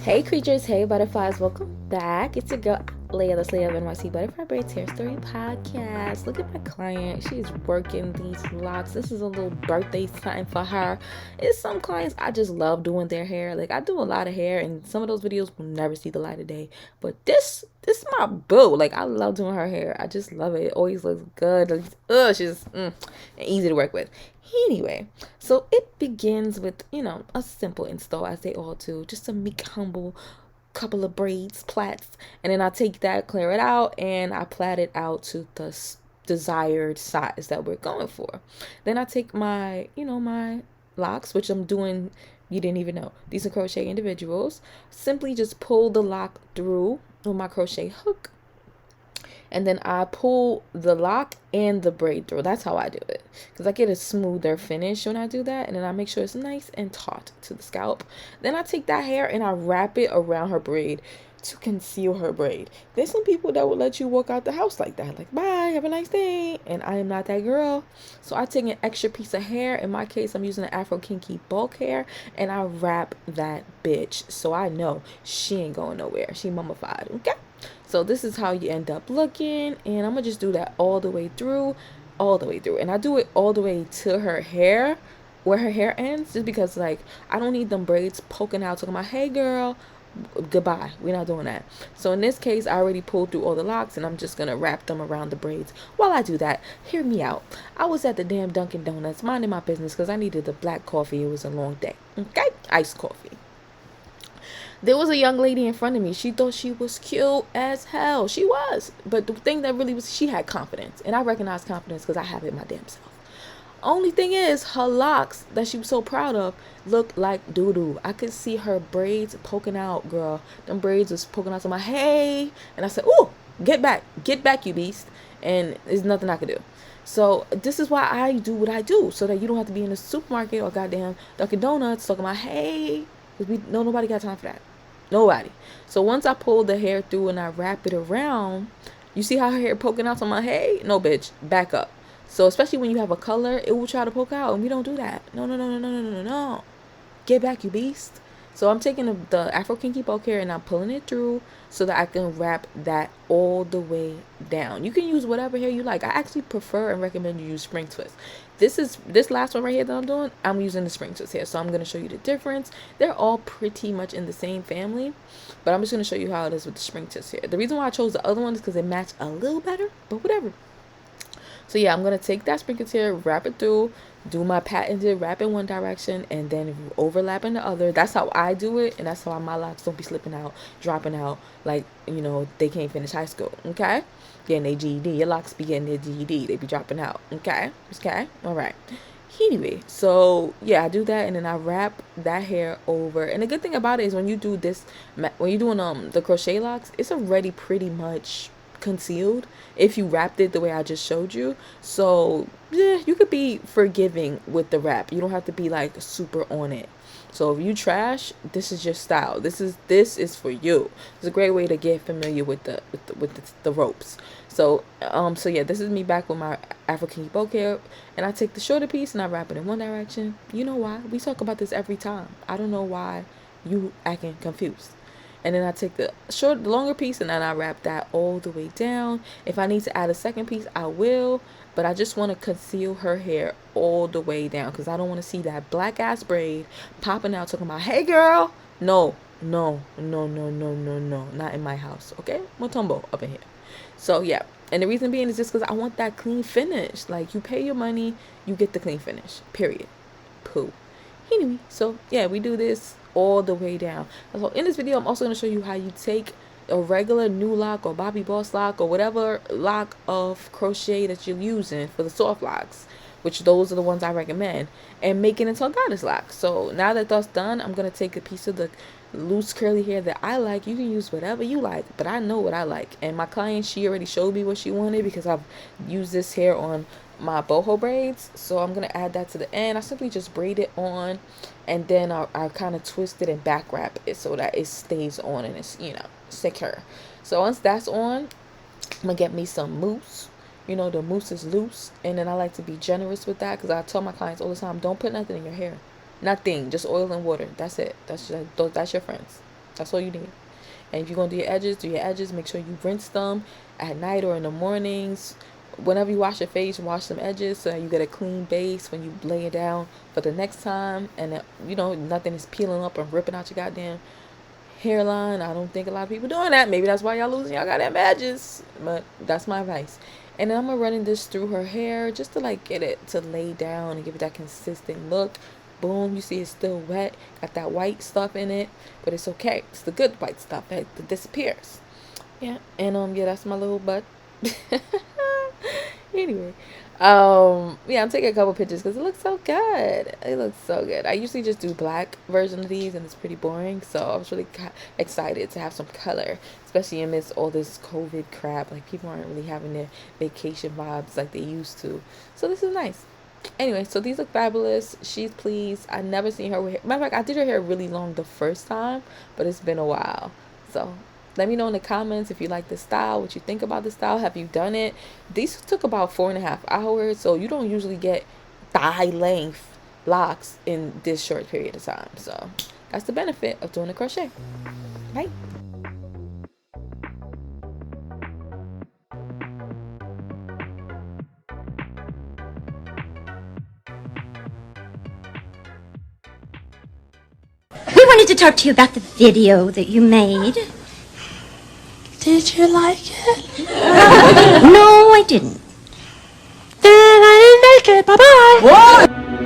Hey creatures, hey butterflies, welcome back. It's your girl Leah, the Slayer of NYC Butterfly Braids Hair Story Podcast. Look at my client, she's working these locks. This is a little birthday time for her. It's some clients I just love doing their hair. Like I do a lot of hair, and some of those videos will never see the light of day. But this is my boo. Like I love doing her hair. I just love it. It always looks good. She's easy to work with. Anyway, so it begins with, a simple install as they all do. Just a meek, humble couple of braids, plaits. And then I take that, clear it out, and I plait it out to the desired size that we're going for. Then I take my, my locks, which I'm doing, you didn't even know. These are crochet individuals. Simply just pull the lock through with my crochet hook, and then I pull the lock and the braid through. That's how I do it, because I get a smoother finish when I do that, and then I make sure it's nice and taut to the scalp. Then I take that hair and I wrap it around her braid to conceal her braid. There's some people that will let you walk out the house like that, like, bye, have a nice day, and I am not that girl. So I take an extra piece of hair. In my case, I'm using an Afro Kinky bulk hair, and I wrap that bitch so I know she ain't going nowhere. She mummified, okay? So this is how you end up looking, and I'm gonna just do that all the way through, and I do it all the way to her hair, where her hair ends, just because, like, I don't need them braids poking out talking about, hey girl, goodbye, we're not doing that. So in this case, I already pulled through all the locks, and I'm just gonna wrap them around the braids. While I do that, hear me out. I was at the damn Dunkin' Donuts minding my business because I needed the black coffee. It was a long day, okay, iced coffee. There was a young lady in front of me. She thought she was cute as hell. She was. But the thing that really was, she had confidence. And I recognize confidence because I have it my damn self. Only thing is, her locks that she was so proud of looked like doo-doo. I could see her braids poking out, girl. Them braids was poking out to my, hey. And I said, ooh, get back, you beast. And there's nothing I could do. So this is why I do what I do, so that you don't have to be in the supermarket or goddamn Dunkin' Donuts talking about, hey. Because nobody got time for that. Nobody. So once I pull the hair through and I wrap it around, you see how her hair poking out on my head? No, bitch, back up. So especially when you have a color, it will try to poke out, and we don't do that. No. Get back, you beast. So I'm taking the Afro Kinky bulk hair and I'm pulling it through so that I can wrap that all the way down. You can use whatever hair you like. I actually prefer and recommend you use spring twist. This last one right here that I'm doing, I'm using the spring twist hair. So I'm going to show you the difference. They're all pretty much in the same family, but I'm just going to show you how it is with the spring twist hair. The reason why I chose the other one is because it matched a little better, but whatever. So yeah, I'm going to take that spring twist hair, wrap it through, do my patented wrap in one direction and then overlap in the other. That's how I do it, and that's how my locks don't be slipping out, dropping out, like, they can't finish high school, okay? Getting their GED. Your locks be getting their GED. They be dropping out, okay? All right. Anyway, so yeah, I do that, and then I wrap that hair over. And the good thing about it is when you do this, when you're doing the crochet locks, it's already pretty much concealed if you wrapped it the way I just showed you. So yeah, you could be forgiving with the wrap. You don't have to be like super on it. So if you trash, this is your style. This is for you. It's a great way to get familiar with the ropes. So yeah, this is me back with my African bulk hair, and I take the shorter piece and I wrap it in one direction. You know why? We talk about this every time. I don't know why you acting confused. And then I take the longer piece, and then I wrap that all the way down. If I need to add a second piece, I will. But I just want to conceal her hair all the way down, because I don't want to see that black ass braid popping out talking about, hey girl. No. Not in my house. Okay? Motombo up in here. So yeah. And the reason being is just because I want that clean finish. Like, you pay your money, you get the clean finish. Period. Pooh. Anyway, so yeah, we do this all the way down. So in this video, I'm also going to show you how you take a regular Nuloc or Bobby Boss lock or whatever lock of crochet that you're using for the Softlocs, which those are the ones I recommend, and make it into a goddess lock. So now that that's done, I'm going to take a piece of the loose curly hair that I like. You can use whatever you like, but I know what I like. And my client, she already showed me what she wanted because I've used this hair on my boho braids. So I'm going to add that to the end. I simply just braid it on, and then I kind of twist it and back wrap it so that it stays on and it's, secure. So once that's on, I'm going to get me some mousse. The mousse is loose, and then I like to be generous with that because I tell my clients all the time, don't put nothing in your hair. Nothing, just oil and water. That's it. That's your friends. That's all you need. And if you're going to do your edges. Make sure you rinse them at night or in the mornings. Whenever you wash your face, wash some edges so you get a clean base when you lay it down for the next time. And, nothing is peeling up and ripping out your goddamn hairline. I don't think a lot of people doing that. Maybe that's why y'all losing y'all goddamn edges. But that's my advice. And then I'm going to run this through her hair just to, like, get it to lay down and give it that consistent look. Boom, you see it's still wet, got that white stuff in it, but it's okay. It's the good white stuff that disappears. Yeah, and yeah, that's my little butt. Anyway, yeah, I'm taking a couple pictures because it looks so good. It looks so good. I usually just do black version of these, and it's pretty boring. So I was really excited to have some color, especially amidst all this COVID crap. Like, people aren't really having their vacation vibes like they used to. So this is nice. Anyway, so these look fabulous. She's pleased. I never seen her with hair. Matter of fact, I did her hair really long the first time, but it's been a while. So let me know in the comments if you like the style, what you think about the style. Have you done it? These took about 4.5 hours, so you don't usually get thigh length locks in this short period of time. So that's the benefit of doing a crochet. Bye. We wanted to talk to you about the video that you made. Did you like it? No, I didn't. Then I didn't make it. Bye-bye. What?